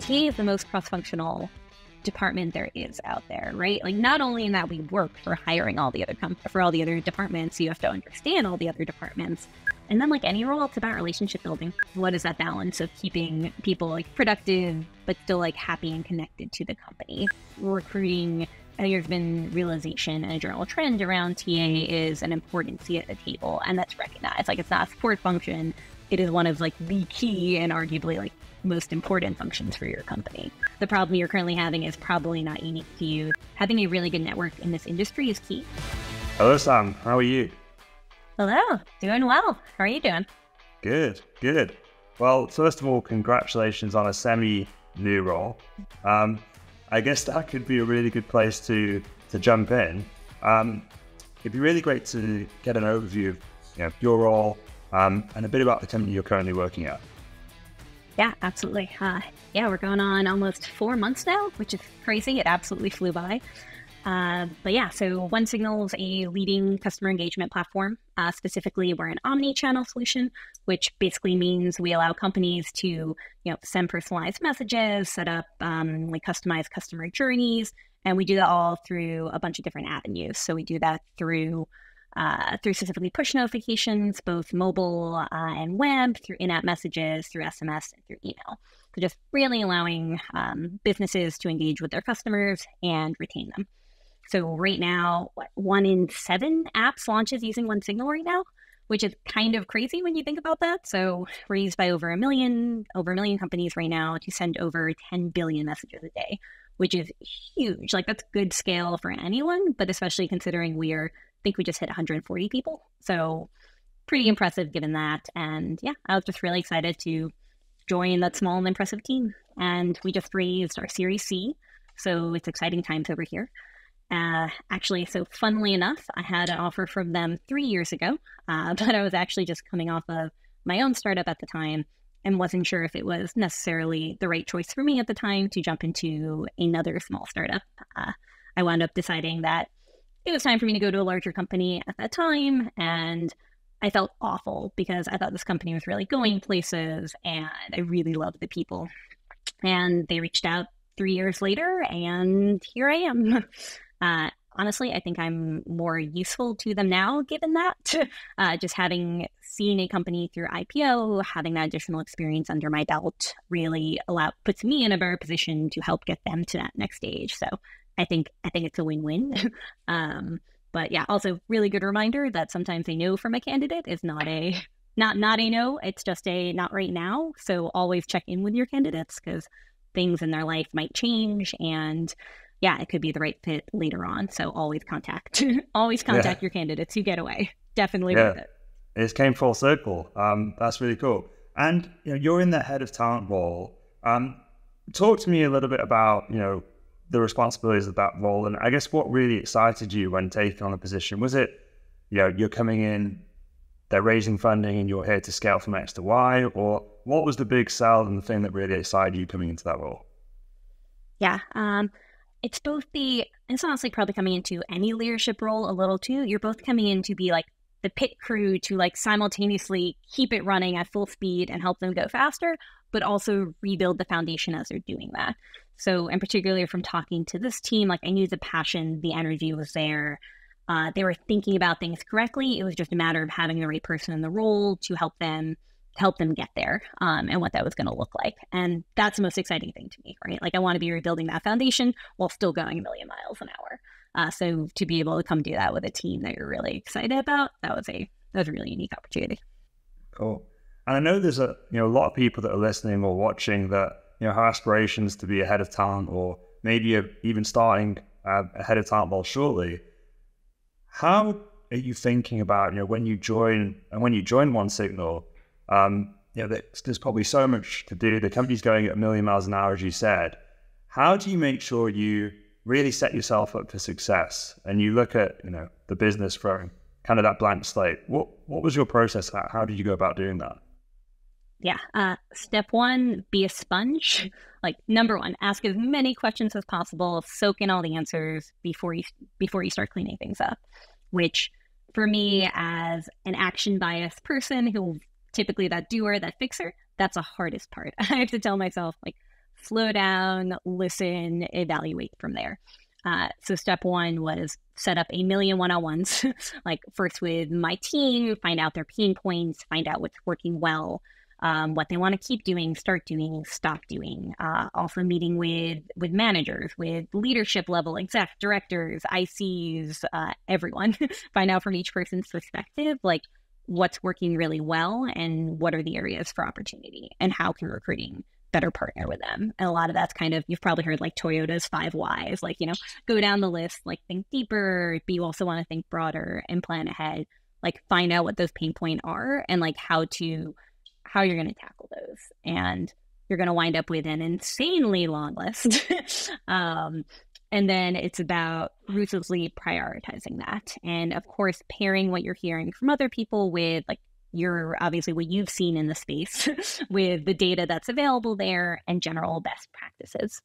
TA is the most cross-functional department there is out there, right? Like, not only in that we work for hiring all the other for all the other departments, you have to understand all the other departments. And then, like any role, it's about relationship building. What is that balance of keeping people like productive, but still like happy and connected to the company? Recruiting, there's been realization and a general trend around TA is an important seat at the table, and that's recognized. Like, it's not a support function. It is one of like the key and arguably like most important functions for your company. The problem you're currently having is probably not unique to you. Having a really good network in this industry is key. Hello, Sam. How are you? Hello. Doing well. How are you doing? Good. Well, first of all, congratulations on a semi-new role. I guess that could be a really good place to jump in. It'd be really great to get an overview of your role and a bit about the company you're currently working at. Yeah, absolutely. We're going on almost 4 months now, which is crazy. It absolutely flew by. So OneSignal is a leading customer engagement platform. Specifically, we're an omni-channel solution, which basically means we allow companies to, send personalized messages, set up like customized customer journeys, and we do that all through a bunch of different avenues. So we do that through specifically push notifications, both mobile and web, through in-app messages, through SMS, and through email. So just really allowing businesses to engage with their customers and retain them. So right now, 1 in 7 apps launches using OneSignal right now, which is kind of crazy when you think about that. So we're used by over a million companies right now to send over 10 billion messages a day, which is huge. Like, that's good scale for anyone, but especially considering I think we just hit 140 people. So pretty impressive given that. And yeah, I was just really excited to join that small and impressive team. And we just raised our Series C. So it's exciting times over here. So funnily enough, I had an offer from them 3 years ago, but I was actually just coming off of my own startup at the time and wasn't sure if it was necessarily the right choice for me at the time to jump into another small startup. I wound up deciding that it was time for me to go to a larger company at that time, and I felt awful because I thought this company was really going places and I really loved the people. And they reached out 3 years later, and here I am. Honestly, I think I'm more useful to them now, given that. Just having seen a company through IPO, having that additional experience under my belt really puts me in a better position to help get them to that next stage. So I think it's a win-win. But yeah, also really good reminder that sometimes a no from a candidate is not a no. It's just a not right now. So always check in with your candidates because things in their life might change, and yeah, it could be the right fit later on. So always contact your candidates who get away. Definitely worth it. It came full circle. That's really cool. And you're in the head of talent role. Talk to me a little bit about the responsibilities of that role, and I guess what really excited you when taking on the position. Was it you're coming in, they're raising funding, and you're here to scale from X to Y, or what was the big sell and the thing that really excited you coming into that role? Yeah. It's honestly probably coming into any leadership role a little too. You're both coming in to be like the pit crew to like simultaneously keep it running at full speed and help them go faster, but also rebuild the foundation as they're doing that. So, and particularly from talking to this team, like I knew the passion, the energy was there. They were thinking about things correctly. It was just a matter of having the right person in the role to help them get there, and what that was going to look like. And that's the most exciting thing to me, right? Like, I want to be rebuilding that foundation while still going a million miles an hour. So to be able to come do that with a team that you're really excited about, that was a really unique opportunity. Cool. And I know there's a lot of people that are listening or watching that have aspirations to be a head of talent, or maybe even starting a head of talent role shortly. How are you thinking about when you join OneSignal? There's probably so much to do. The company's going at 1 million miles an hour, as you said. How do you make sure you really set yourself up for success and you look at the business from kind of that blank slate? What was your process? How did you go about doing that? Yeah. Step 1, be a sponge. Like, number 1, ask as many questions as possible, soak in all the answers before you start cleaning things up, which for me as an action biased person who typically that doer, that fixer, that's the hardest part. I have to tell myself, like, slow down, listen, evaluate from there. So step one was set up a million one-on-ones, like first with my team, find out their pain points, find out what's working well, what they want to keep doing, start doing, stop doing. Also meeting with managers, with leadership level, exec directors, ICs, everyone. Find out from each person's perspective, like what's working really well and what are the areas for opportunity and how can recruiting better partner with them. And a lot of that's kind of, you've probably heard like Toyota's 5 whys, like, go down the list, like think deeper, but you also want to think broader and plan ahead, like find out what those pain points are and like how you're going to tackle those. And you're going to wind up with an insanely long list. And then it's about ruthlessly prioritizing that. And of course, pairing what you're hearing from other people with like obviously what you've seen in the space with the data that's available there and general best practices.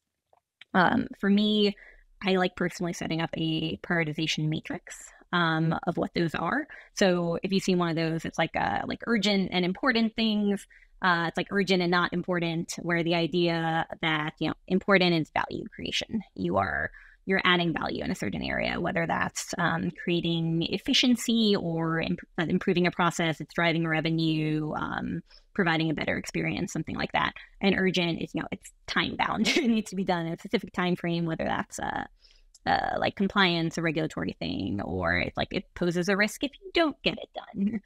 For me, I like personally setting up a prioritization matrix of what those are. So if you see one of those, it's like urgent and important things. It's like urgent and not important, where the idea that, important is value creation. You're adding value in a certain area, whether that's creating efficiency or improving a process, it's driving revenue, providing a better experience, something like that. And urgent is, it's time bound. It needs to be done in a specific time frame, whether that's like compliance, a regulatory thing, or it's like it poses a risk if you don't get it done.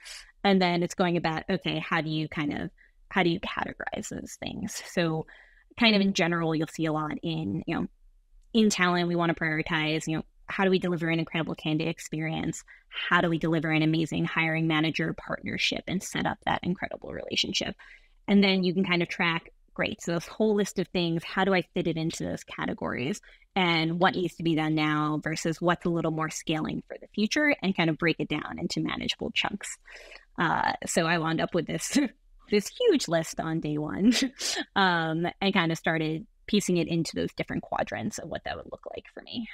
And then it's going about, okay, how do you categorize those things? So kind of in general, you'll see a lot in talent, we want to prioritize, how do we deliver an incredible candidate experience? How do we deliver an amazing hiring manager partnership and set up that incredible relationship? And then you can kind of track, great, so this whole list of things, how do I fit it into those categories? And what needs to be done now versus what's a little more scaling for the future, and kind of break it down into manageable chunks. So I wound up with this huge list on day one and kind of started piecing it into those different quadrants of what that would look like for me.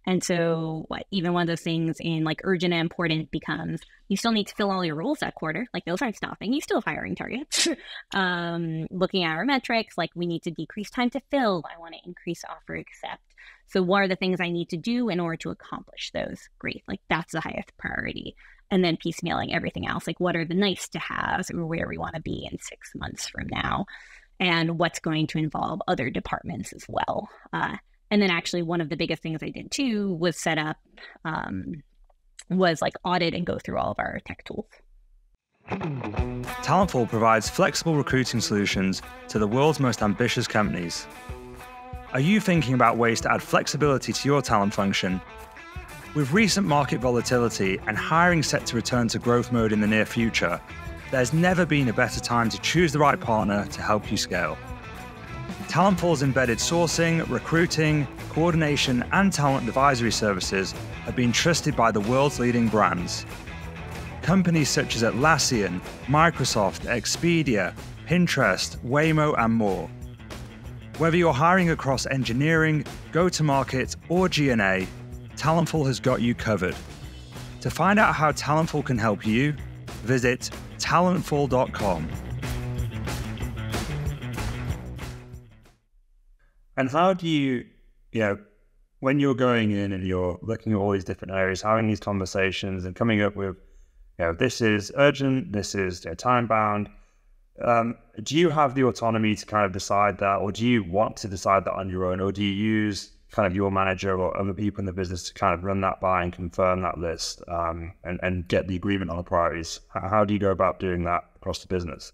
And so even one of those things in like urgent and important becomes, you still need to fill all your roles that quarter. Like those aren't stopping. You still have hiring targets. Looking at our metrics, like we need to decrease time to fill. I want to increase offer accept. So what are the things I need to do in order to accomplish those? Great. Like that's the highest priority. And then piecemealing everything else. Like what are the nice to haves, or where we want to be in 6 months from now? And what's going to involve other departments as well. And then actually one of the biggest things I did too was set up, was like audit and go through all of our tech tools. Talentful provides flexible recruiting solutions to the world's most ambitious companies. Are you thinking about ways to add flexibility to your talent function? With recent market volatility and hiring set to return to growth mode in the near future, there's never been a better time to choose the right partner to help you scale. Talentful's embedded sourcing, recruiting, coordination, and talent advisory services have been trusted by the world's leading brands. Companies such as Atlassian, Microsoft, Expedia, Pinterest, Waymo, and more. Whether you're hiring across engineering, go-to-market, or G&A, Talentful has got you covered. To find out how Talentful can help you, visit talentful.com. And how do you, when you're going in and you're looking at all these different areas, having these conversations and coming up with, this is urgent, this is time bound, do you have the autonomy to kind of decide that, or do you want to decide that on your own, or do you use kind of your manager or other people in the business to kind of run that by and confirm that list and get the agreement on the priorities? How do you go about doing that across the business?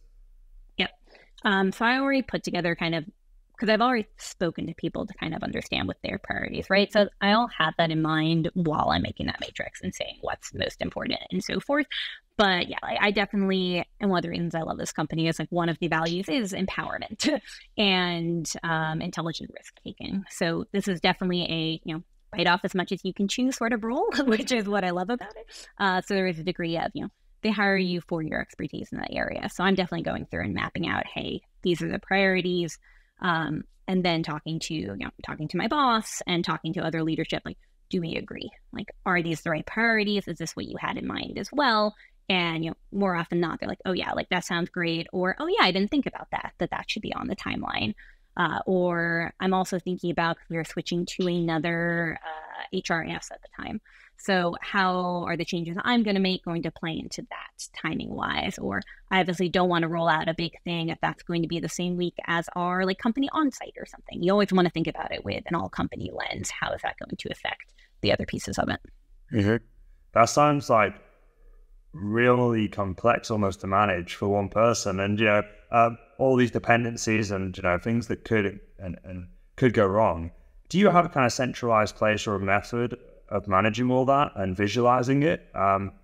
Yep. So I already put together kind of, because I've already spoken to people to kind of understand what their priorities, right? So I'll have that in mind while I'm making that matrix and saying what's most important and so forth. But yeah, I definitely, and one of the reasons I love this company is like one of the values is empowerment and intelligent risk taking. So this is definitely a, bite off as much as you can chew sort of role, which is what I love about it. So there is a degree of, they hire you for your expertise in that area. So I'm definitely going through and mapping out, hey, these are the priorities. And then talking to my boss and talking to other leadership, like, do we agree? Like, are these the right priorities? Is this what you had in mind as well? And, more often than not, they're like, oh yeah, like that sounds great. Or, oh yeah, I didn't think about that should be on the timeline. Or I'm also thinking about we are switching to another HRS at the time. So how are the changes I'm going to make going to play into that timing wise? Or I obviously don't want to roll out a big thing if that's going to be the same week as our like company on-site or something. You always want to think about it with an all company lens. How is that going to affect the other pieces of it? Mm-hmm. That sounds like really complex almost to manage for one person, and all these dependencies and things that could and could go wrong. Do you have a kind of centralized place or a method of managing all that and visualizing it?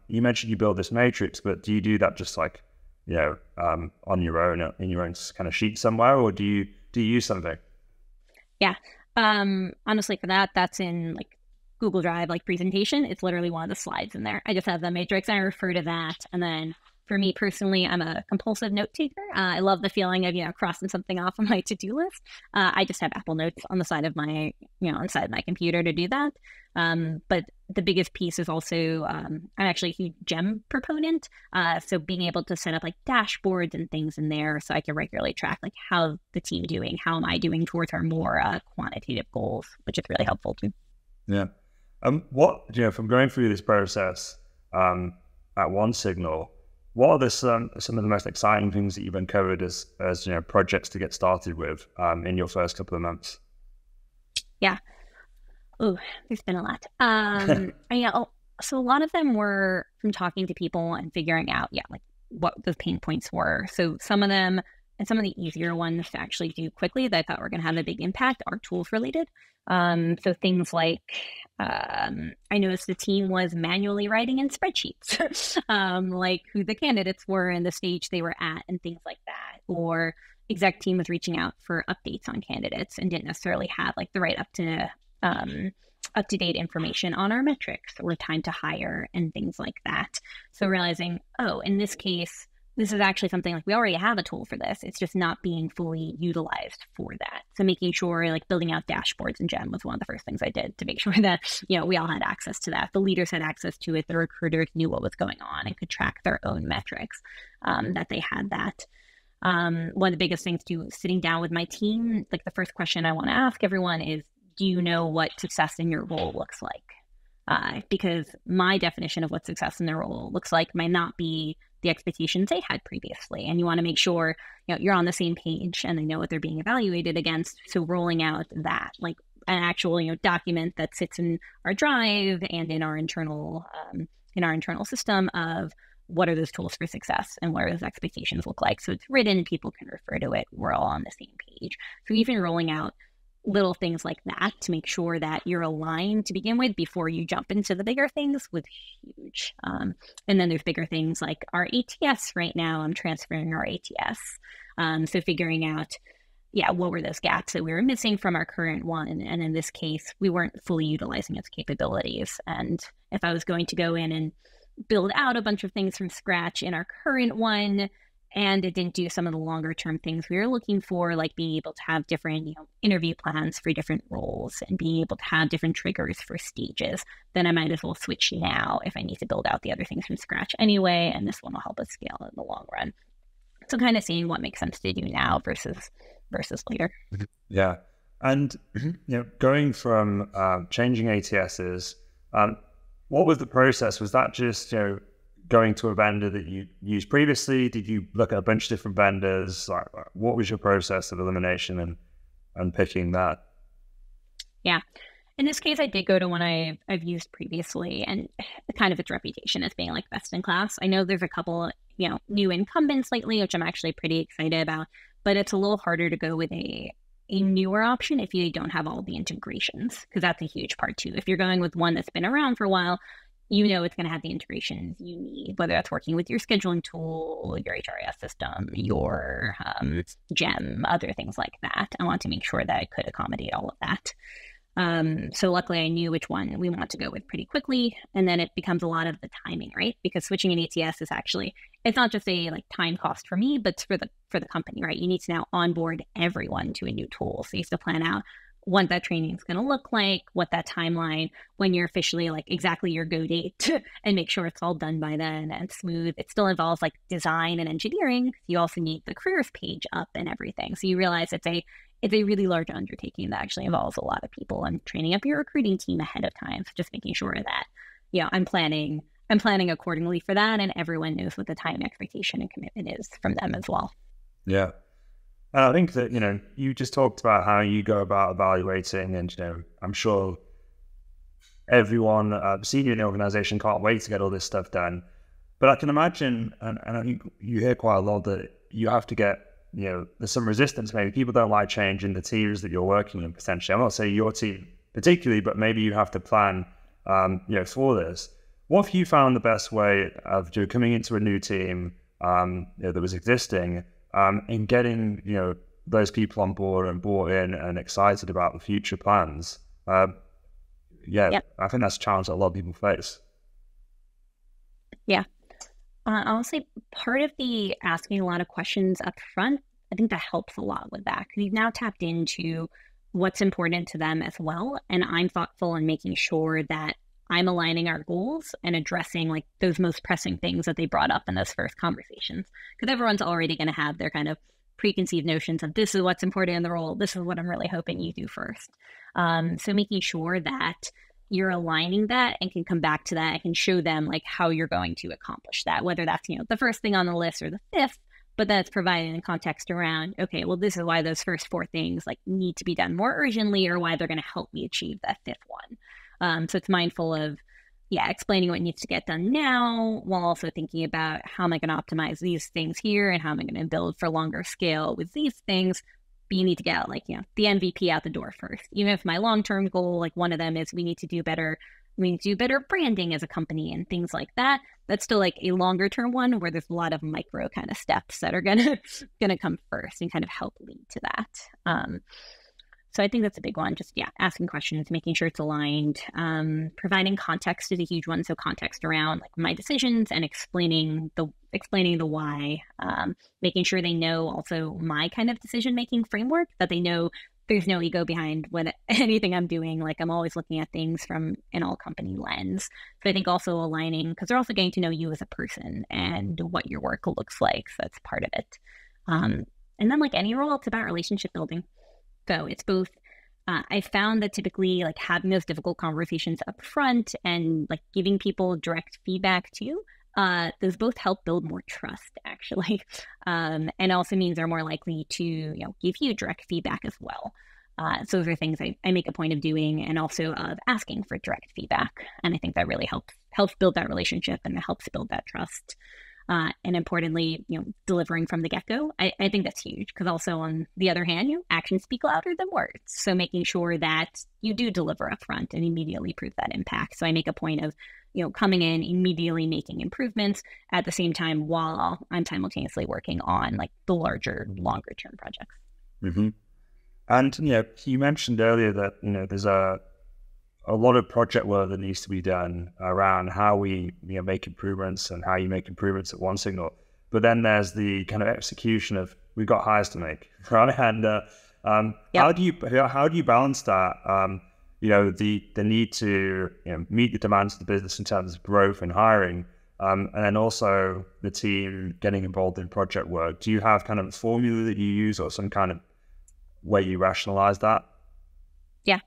You mentioned you build this matrix, but do you do that just like on your own in your own kind of sheet somewhere, or do you use something? Yeah, honestly, for that's in like Google Drive, like presentation. It's literally one of the slides in there. I just have the matrix and I refer to that. And then for me personally, I'm a compulsive note taker. I love the feeling of, crossing something off on my to-do list. I just have Apple Notes on the side of my, on the side of my computer to do that. But the biggest piece is also, I'm actually a huge GEM proponent. So being able to set up like dashboards and things in there so I can regularly track like how the team doing, how am I doing towards our more quantitative goals, which is really helpful too. Yeah. From going through this process at OneSignal, what are some of the most exciting things that you've uncovered as projects to get started with in your first couple of months? Yeah. Oh, there's been a lot. So a lot of them were from talking to people and figuring out, like what the pain points were. So some of them, and some of the easier ones to actually do quickly that I thought were going to have a big impact are tools related. So things like, I noticed the team was manually writing in spreadsheets, like who the candidates were and the stage they were at and things like that. Or exec team was reaching out for updates on candidates and didn't necessarily have like the right up-to-date information on our metrics or time to hire and things like that. So realizing, in this case, this is actually something like we already have a tool for this. It's just not being fully utilized for that. So making sure like building out dashboards in GEM was one of the first things I did to make sure that, we all had access to that. The leaders had access to it. The recruiters knew what was going on and could track their own metrics, that they had that. One of the biggest things too, sitting down with my team, like the first question I want to ask everyone is, do you know what success in your role looks like? Because my definition of what success in their role looks like might not be the expectations they had previously. And you want to make sure, you're on the same page and they know what they're being evaluated against. So rolling out that, like an actual, document that sits in our Drive and in our internal system of what are those tools for success and what are those expectations look like. So it's written, people can refer to it. We're all on the same page. So even rolling out little things like that to make sure that you're aligned to begin with before you jump into the bigger things was huge. And then there's bigger things like our ATS right now. I'm transferring our ATS. So figuring out, what were those gaps that we were missing from our current one? And in this case, we weren't fully utilizing its capabilities. And if I was going to go in and build out a bunch of things from scratch in our current one, and it didn't do some of the longer term things we were looking for, like being able to have different, interview plans for different roles and being able to have different triggers for stages, then I might as well switch now if I need to build out the other things from scratch anyway. And this one will help us scale in the long run. So kind of seeing what makes sense to do now versus later. Yeah. And, going from changing ATSs, what was the process? Was that just, going to a vendor that you used previously? Did you look at a bunch of different vendors? What was your process of elimination and picking that? Yeah. In this case, I did go to one I've used previously and kind of its reputation as being like best in class. I know there's a couple, new incumbents lately, which I'm actually pretty excited about, but it's a little harder to go with a newer option if you don't have all the integrations, because that's a huge part too. If you're going with one that's been around for a while, it's going to have the integrations you need, whether that's working with your scheduling tool, your HRIS system, your GEM, other things like that. I want to make sure that I could accommodate all of that. So luckily I knew which one we want to go with pretty quickly. And then it becomes a lot of the timing, right? Because switching an ATS is actually, it's not just a like time cost for me, but it's for the company, right? You need to now onboard everyone to a new tool. So you have to plan out what that training is going to look like, what that timeline, when you're officially like exactly your go date and make sure it's all done by then and smooth. It still involves like design and engineering. You also need the careers page up and everything. So you realize it's a really large undertaking that actually involves a lot of people, and training up your recruiting team ahead of time. So just making sure that, I'm planning accordingly for that, and everyone knows what the time expectation and commitment is from them as well. Yeah. And I think that, you just talked about how you go about evaluating, and, I'm sure everyone senior in the organization can't wait to get all this stuff done. But I can imagine, and I think you hear quite a lot, that you have to get, there's some resistance. Maybe people don't like change in the teams that you're working in, potentially. I'm not saying your team particularly, but maybe you have to plan, for this. What have you found the best way of coming into a new team that was existing, and getting, those people on board and bought in and excited about the future plans? Yep. I think that's a challenge that a lot of people face. Yeah. I'll say part of the asking a lot of questions up front, I think that helps a lot with that, because you've now tapped into what's important to them as well. And I'm thoughtful in making sure that I'm aligning our goals and addressing like those most pressing things that they brought up in those first conversations, because everyone's already going to have their kind of preconceived notions of this is what's important in the role. This is what I'm really hoping you do first. So making sure that you're aligning that and can come back to that and can show them like how you're going to accomplish that, whether that's, the first thing on the list or the fifth, but that's providing context around, okay, well, this is why those first four things like need to be done more urgently, or why they're going to help me achieve that fifth one. So it's mindful of, explaining what needs to get done now, while also thinking about how am I going to optimize these things here, and how am I going to build for longer scale with these things. But you need to get the MVP out the door first. Even if my long-term goal, like one of them is we need to do better branding as a company and things like that. That's still like a longer term one where there's a lot of micro kind of steps that are gonna come first and kind of help lead to that. So I think that's a big one. Just, asking questions, making sure it's aligned. Providing context is a huge one. So context around like my decisions and explaining the why. Making sure they know also my kind of decision-making framework, that they know there's no ego behind anything I'm doing. Like I'm always looking at things from an all-company lens. So I think also aligning, because they're also getting to know you as a person and what your work looks like. So that's part of it. And then like any role, it's about relationship building. So it's both, I found that typically like having those difficult conversations up front and like giving people direct feedback too, those both help build more trust actually. And also means they're more likely to, give you direct feedback as well. So those are things I make a point of doing, and also of asking for direct feedback. And I think that really helps build that relationship, and it helps build that trust. And importantly, delivering from the get-go. I think that's huge, because also on the other hand, actions speak louder than words. So making sure that you do deliver up front and immediately prove that impact. So I make a point of, coming in, immediately making improvements at the same time while I'm simultaneously working on like the larger, longer term projects. Mm-hmm. And, you mentioned earlier that, there's a lot of project work that needs to be done around how we make improvements and how you make improvements at OneSignal. But then there's the kind of execution of we've got hires to make, right? And how do you balance that? The need to meet the demands of the business in terms of growth and hiring, and then also the team getting involved in project work. Do you have kind of a formula that you use, or some kind of way you rationalize that? Yeah.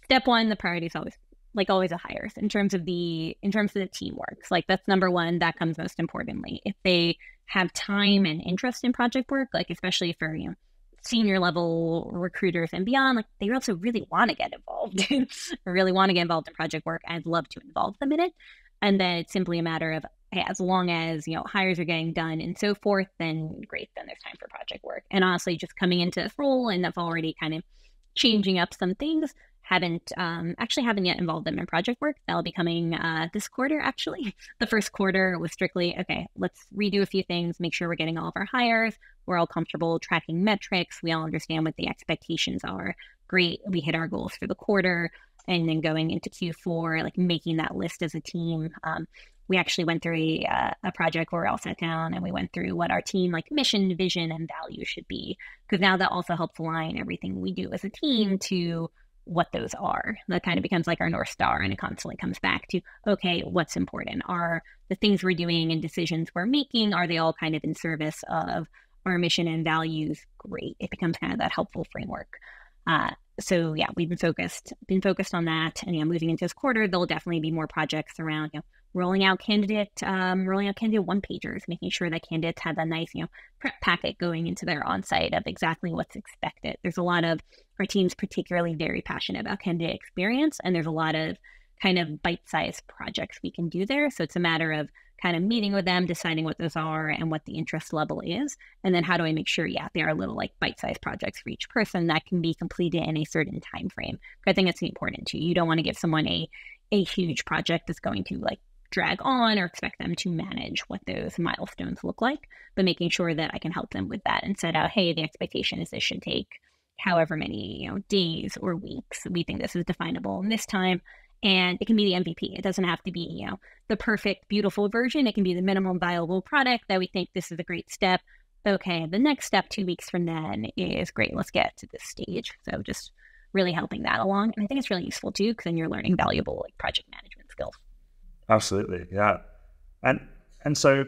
Step one, the priority is always a hires in terms of the teamwork. Like that's number one. That comes most importantly. If they have time and interest in project work, like especially for senior level recruiters and beyond, like they also really want to get involved, or really want to get involved in project work. I'd love to involve them in it. And then it's simply a matter of, hey, as long as hires are getting done and so forth, then great. Then there's time for project work. And honestly, just coming into this role and I've already kind of changing up some things. Haven't yet involved them in project work. That'll be coming this quarter, actually. The first quarter was strictly, okay, let's redo a few things, make sure we're getting all of our hires, we're all comfortable tracking metrics, we all understand what the expectations are. Great, we hit our goals for the quarter. And then going into Q4, like making that list as a team. We actually went through a project where we all sat down and we went through what our team like mission, vision, and value should be. Because now that also helps align everything we do as a team to what those are. That kind of becomes like our North Star, and it constantly comes back to, okay, what's important? Are the things we're doing and decisions we're making, are they all kind of in service of our mission and values, great. It becomes kind of that helpful framework. So yeah, we've been focused on that. And moving into this quarter, there'll definitely be more projects around, rolling out candidate one pagers, making sure that candidates have a nice, prep packet going into their on-site of exactly what's expected. There's a lot of our team's particularly very passionate about candidate experience, and there's a lot of kind of bite-sized projects we can do there. So it's a matter of kind of meeting with them, deciding what those are and what the interest level is. And then how do I make sure, they are little like bite-sized projects for each person that can be completed in a certain time frame. I think it's important too. You don't want to give someone a huge project that's going to like drag on or expect them to manage what those milestones look like, but making sure that I can help them with that and set out, hey, the expectation is this should take however many, days or weeks. We think this is definable in this time. And it can be the MVP. It doesn't have to be, the perfect, beautiful version. It can be the minimum viable product that we think this is a great step. Okay, the next step 2 weeks from then is great. Let's get to this stage. So just really helping that along. And I think it's really useful too, because then you're learning valuable like project management skills. Absolutely, yeah. And so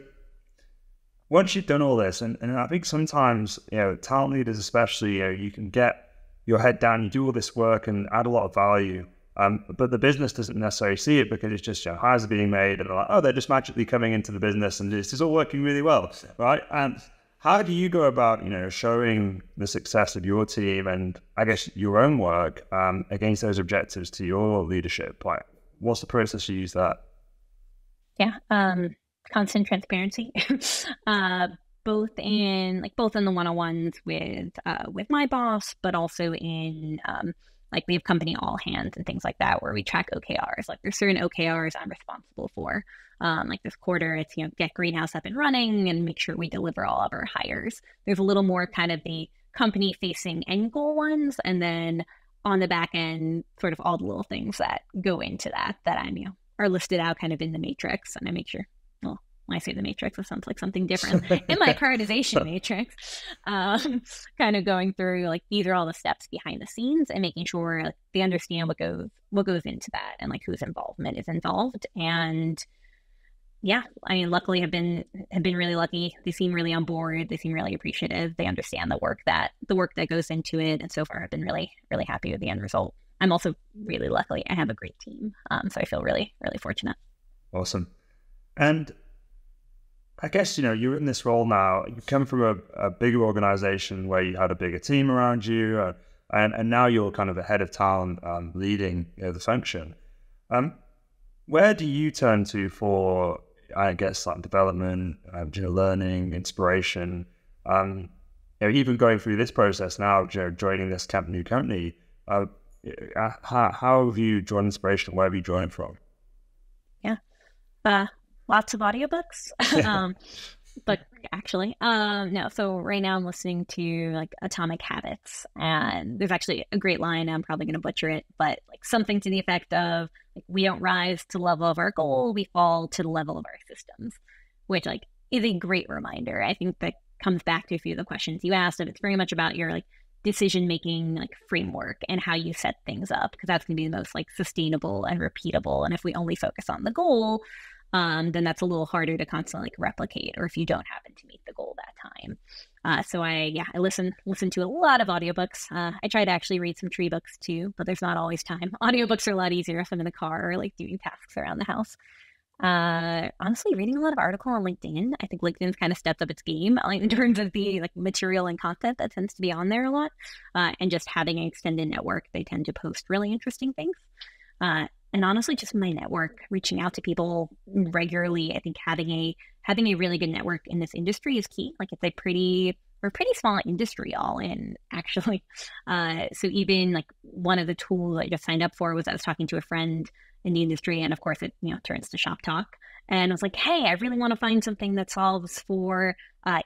once you've done all this, and I think sometimes, talent leaders especially, you can get your head down, you do all this work and add a lot of value. But the business doesn't necessarily see it because it's just, hires are being made and they're like, oh, they're just magically coming into the business and this is all working really well, right? And how do you go about, showing the success of your team and I guess your own work against those objectives to your leadership? Like, what's the process you use that? Yeah, constant transparency, both in the one-on-ones with my boss, but also in like we have company all hands and things like that where we track OKRs. Like there's certain OKRs I'm responsible for. Like this quarter, it's, get Greenhouse up and running and make sure we deliver all of our hires. There's a little more kind of the company facing end goal ones. And then on the back end, sort of all the little things that go into that I'm, are listed out kind of in the matrix. And I make sure, well, when I say the matrix, it sounds like something different in my prioritization matrix, kind of going through like, these are all the steps behind the scenes and making sure like, they understand what goes into that and like whose involvement is involved. And yeah, I mean, luckily have been really lucky. They seem really on board. They seem really appreciative. They understand the work that goes into it. And so far I've been really, really happy with the end result. I'm also really lucky. I have a great team. So I feel really, really fortunate. Awesome. And I guess, you're in this role now. You come from a bigger organization where you had a bigger team around you, and now you're kind of a head of talent leading the function. Where do you turn to for, I guess, like development, learning, inspiration? Even going through this process now, joining this new company, how have you drawn inspiration? Where have you drawn it from? Yeah. Lots of audiobooks, but actually, no. So right now I'm listening to like Atomic Habits, and there's actually a great line. I'm probably going to butcher it, but like something to the effect of like, we don't rise to the level of our goal, we fall to the level of our systems, which like is a great reminder. I think that comes back to a few of the questions you asked, and it's very much about your like decision-making like framework and how you set things up, because that's going to be the most like sustainable and repeatable. And if we only focus on the goal, then that's a little harder to constantly like, replicate, or if you don't happen to meet the goal that time. So I listen to a lot of audiobooks. I try to actually read some tree books too, but there's not always time. Audiobooks are a lot easier if I'm in the car or like doing tasks around the house. Honestly, reading a lot of articles on LinkedIn. I think LinkedIn's kind of stepped up its game in terms of the like material and content that tends to be on there a lot. And just having an extended network, they tend to post really interesting things. And honestly, just my network, reaching out to people regularly. I think having a really good network in this industry is key. Like it's we're a pretty small industry all in, actually. So even like one of the tools I just signed up for was I was talking to a friend in the industry, and of course it turns to shop talk. And I was like, hey, I really want to find something that solves for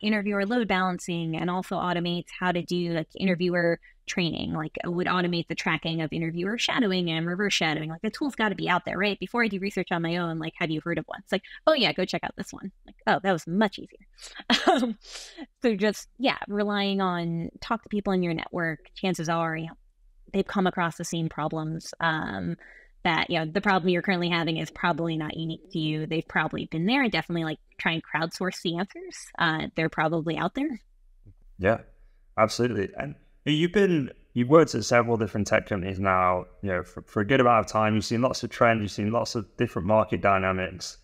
interviewer load balancing and also automates how to do like interviewer training, like it would automate the tracking of interviewer shadowing and reverse shadowing. Like the tool's got to be out there, right? Before I do research on my own, like, have you heard of one? It's like, oh yeah, go check out this one. Like, oh, that was much easier. So just, relying on talk to people in your network. Chances are, they've come across the same problems that, the problem you're currently having is probably not unique to you. They've probably been there, and definitely like try and crowdsource the answers. They're probably out there. Yeah, absolutely. And you've worked at several different tech companies now, for a good amount of time. You've seen lots of trends, you've seen lots of different market dynamics.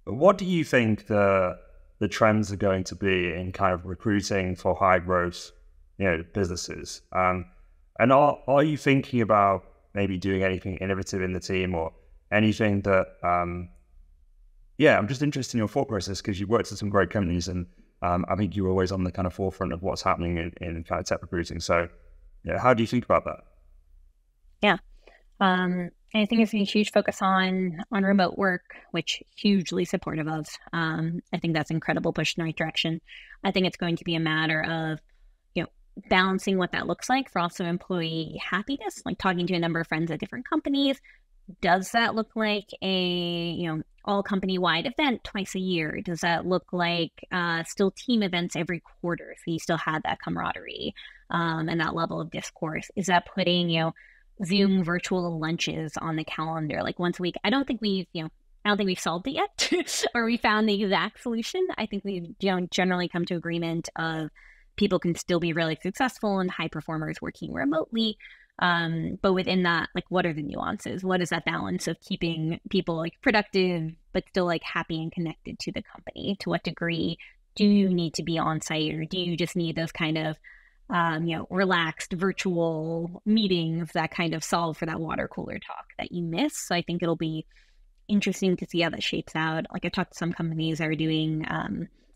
But what do you think the trends are going to be in kind of recruiting for high growth, businesses? And are you thinking about maybe doing anything innovative in the team or anything that, I'm just interested in your thought process because you've worked at some great companies and I think you're always on the kind of forefront of what's happening in kind of tech recruiting. So, how do you think about that? Yeah. I think it's a huge focus on remote work, which hugely supportive of. I think that's incredible push in the right direction. I think it's going to be a matter of, balancing what that looks like for also employee happiness, like talking to a number of friends at different companies. Does that look like a, all company-wide event twice a year? Does that look like still team events every quarter? So you still have that camaraderie and that level of discourse. Is that putting, Zoom virtual lunches on the calendar like once a week? I don't think we've solved it yet or we found the exact solution. I think we've generally come to agreement of people can still be really successful and high performers working remotely. But within that, like, what are the nuances? What is that balance of keeping people like productive, but still like happy and connected to the company? To what degree do you need to be on site, or do you just need those kind of, relaxed virtual meetings that kind of solve for that water cooler talk that you miss? So I think it'll be interesting to see how that shapes out. Like I talked to some companies that are doing,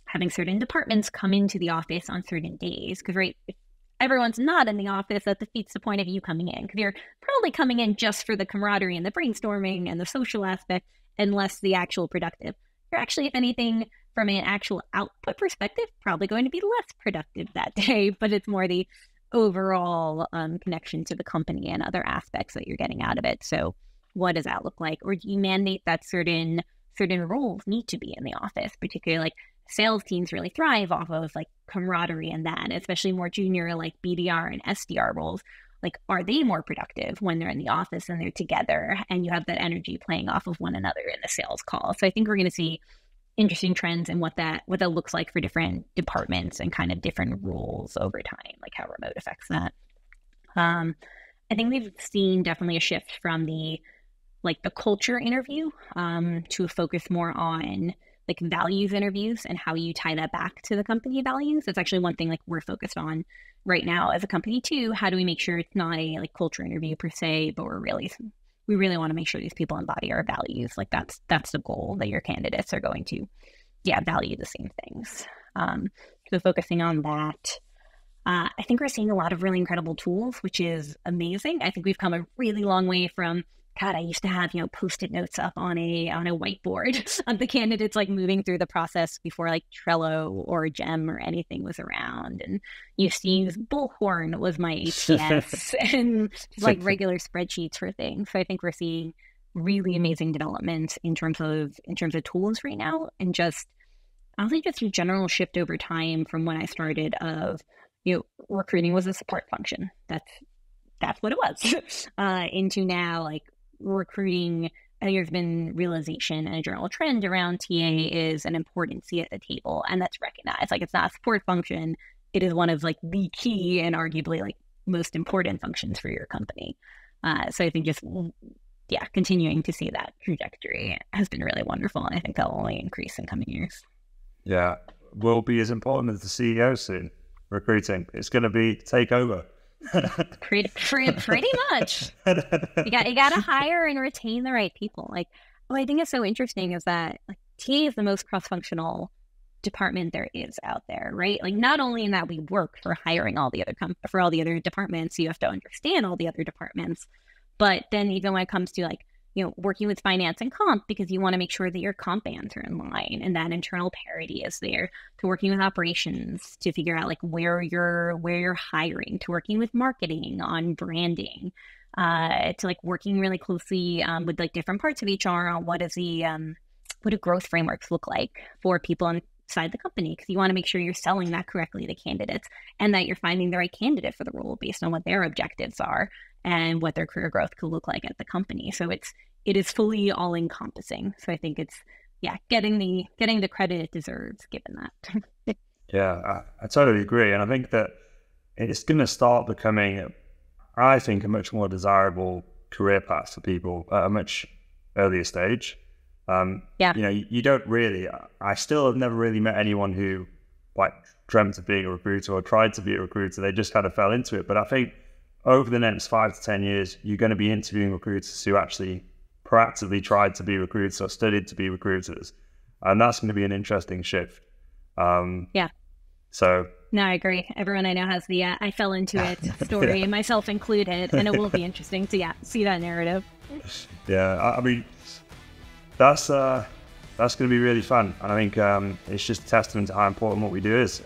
having certain departments come into the office on certain days. Because, right, if everyone's not in the office, that defeats the point of you coming in. Because you're probably coming in just for the camaraderie and the brainstorming and the social aspect, and less the actual productive. You're actually, if anything, from an actual output perspective, probably going to be less productive that day. But it's more the overall connection to the company and other aspects that you're getting out of it. So what does that look like? Or do you mandate that certain roles need to be in the office, particularly like sales teams really thrive off of like camaraderie and that, especially more junior like BDR and SDR roles. Like, are they more productive when they're in the office and they're together and you have that energy playing off of one another in the sales call? So I think we're going to see interesting trends in what that looks like for different departments and kind of different roles over time, like how remote affects that. I think we've seen definitely a shift from the culture interview to a focus more on like values interviews and how you tie that back to the company values. It's actually one thing like we're focused on right now as a company too. How do we make sure it's not a like culture interview per se, but we really want to make sure these people embody our values. Like that's the goal, that your candidates are going to, value the same things. So focusing on that. I think we're seeing a lot of really incredible tools, which is amazing. I think we've come a really long way from, God, I used to have, Post-it notes up on a whiteboard of the candidates like moving through the process before like Trello or Gem or anything was around. And used to use Bullhorn was my ATS and just like regular spreadsheets for things. So I think we're seeing really amazing development in terms of tools right now, and honestly just a general shift over time from when I started of, recruiting was a support function. That's what it was. Into now, like recruiting, I think there's been realization and a general trend around TA is an important seat at the table, and that's recognized. Like it's not a support function; it is one of like the key and arguably like most important functions for your company. So I think just continuing to see that trajectory has been really wonderful, and I think that'll only increase in coming years. Yeah, will be as important as the CEO soon. Recruiting, it's going to be take over. Pretty much. You got to hire and retain the right people. Like, what I think is so interesting is that like, TA is the most cross-functional department there is out there, right? Like, not only in that we work for hiring all the other for all the other departments, so you have to understand all the other departments, but then even when it comes to like, working with finance and comp, because you want to make sure that your comp bands are in line and that internal parity is there, to working with operations to figure out like where you're hiring, to working with marketing on branding, to like working really closely with like different parts of HR on what do growth frameworks look like for people inside the company, because you want to make sure you're selling that correctly to candidates and that you're finding the right candidate for the role based on what their objectives are and what their career growth could look like at the company. So it is fully all encompassing. So I think it's getting the credit it deserves given that. Yeah, I totally agree. And I think that it's going to start becoming, I think, a much more desirable career path for people at a much earlier stage. Yeah. You don't really, I still have never really met anyone who like dreamt of being a recruiter or tried to be a recruiter. They just kind of fell into it. But I think over the next 5 to 10 years, you're going to be interviewing recruiters who actually proactively tried to be recruiters or studied to be recruiters. And that's going to be an interesting shift. Yeah. So no, I agree. Everyone I know has the I fell into it story, yeah. myself included, and it will be interesting to see that narrative. Yeah, I mean, that's going to be really fun, and I think it's just a testament to how important what we do is.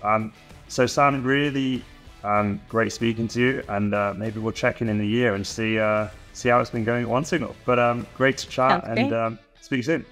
So Sam, really great speaking to you, and maybe we'll check in the year and see how it's been going at OneSignal. But great to chat, and speak soon.